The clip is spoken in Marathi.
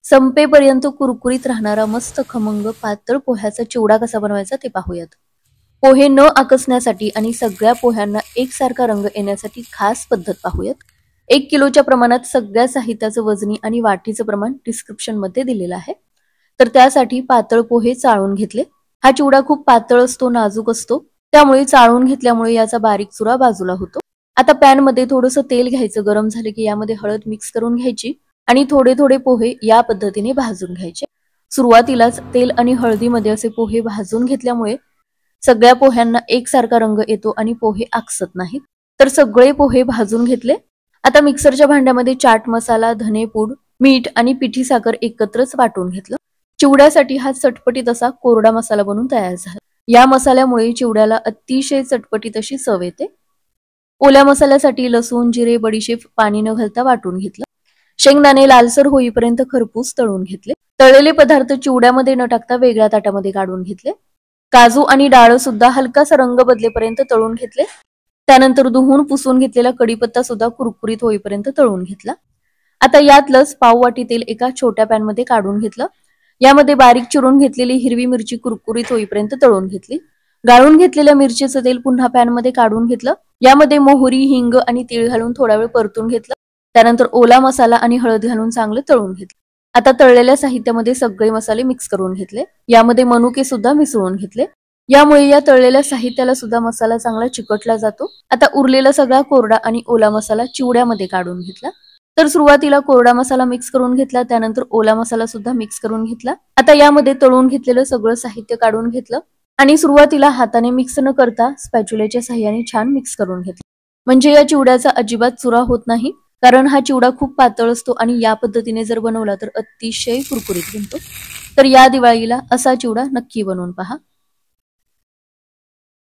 संपेपर्यंत कुरकुरीत राहणारा मस्त खमंग पातळ पोह्याचा चिवडा कसा बनवायचा ते पाहूयात। पोहे न आकसण्यासाठी आणि सगळ्या पोह्यांना एकसारखा रंग येण्यासाठी खास पद्धत पाहूयात। 1 किलोच्या प्रमाणात सगळ्या साहित्याचं वजनी आणि वाटीचं प्रमाण डिस्क्रिप्शन मध्ये दिलेलं आहे। तर त्यासाठी पातळ पोहे चाळून घेतले। हा चिवडा खूप पातळ असतो, नाजूक असतो, त्यामुळे चाळून घेतल्यामुळे याचा बारीक चुरा बाजूला होतो। आता पॅन मध्ये थोडंसं तेल घ्यायचं, गरम झाले की यामध्ये हळद मिक्स करून घ्यायची आणि थोडे थोडे पोहे या पद्धतीने भाजून घ्यायचे। सुरुवातीलाच तेल आणि हळदीमध्ये असे पोहे भाजून घेतल्यामुळे सगळ्या पोह्यांना एकसारखा रंग येतो आणि पोहे आकसत नाहीत। तर सगळे पोहे भाजून घेतले। आता मिक्सरच्या भांड्यामध्ये चाट मसाला, धनेपूड, मीठ आणि पिठी साखर एकत्रच वाटून घेतलं। चिवड्यासाठी हा चटपटीत असा कोरडा मसाला बनून तयार झाला। या मसाल्यामुळे चिवड्याला अतिशय चटपटीत अशी चव येते। ओल्या मसाल्यासाठी लसूण, जिरे, बडीशेप पाणी न घालता वाटून घेतलं। शेंगदाणे लालसर होईपर्यंत खरपूस तळून घेतले। तळलेले पदार्थ चिवड्यामध्ये न टाकता वेगळ्या ताटामध्ये काढून घेतले। काजू आणि डाळ सुद्धा हलकासा रंग बदलेपर्यंत तळून घेतले। त्यानंतर धुवून पुसून घेतलेला कढीपत्ता सुद्धा कुरकुरीत होईपर्यंत तळून घेतला। आता यातलंच पाववाटी तेल एका छोट्या पॅन मध्ये काढून घेतलं। यामध्ये बारीक चिरून घेतलेली हिरवी मिरची कुरकुरीत होईपर्यंत तळून घेतली। गाळून घेतलेल्या मिरचीचं तेल पुन्हा पॅन मध्ये काढून घेतलं। यामध्ये मोहरी, हिंग आणि तीळ घालून थोडा वेळ परतून घेतलं। त्यानंतर ओला मसाला आणि हळद घालून चांगलं तळून घेतलं। आता तळलेल्या साहित्यामध्ये सगळे मसाले मिक्स करून घेतले। यामध्ये मनुके सुद्धा मिसळून घेतले। यामुळे या तळलेल्या साहित्याला सुद्धा मसाला चांगला चिकटला जातो। आता उरलेला सगळा कोरडा आणि ओला मसाला चिवड्यामध्ये काढून घेतला। तर सुरुवातीला कोरडा मसाला मिक्स करून घेतला, त्यानंतर ओला मसाला सुद्धा मिक्स करून घेतला। आता यामध्ये तळून घेतलेलं सगळं साहित्य काढून घेतलं आणि सुरुवातीला हाताने मिक्स न करता स्पॅच्युलाच्या सहाय्याने छान मिक्स करून घेतलं। म्हणजे या चिवड्याचा अजिबात चुरा होत नाही, कारण हा चिवडा खूप पातळ असतो आणि या पद्धतीने जर बनवला तर अतिशय कुरकुरीत बनतो। तर या दिवाळीला असा चिवडा नक्की बनवून पहा।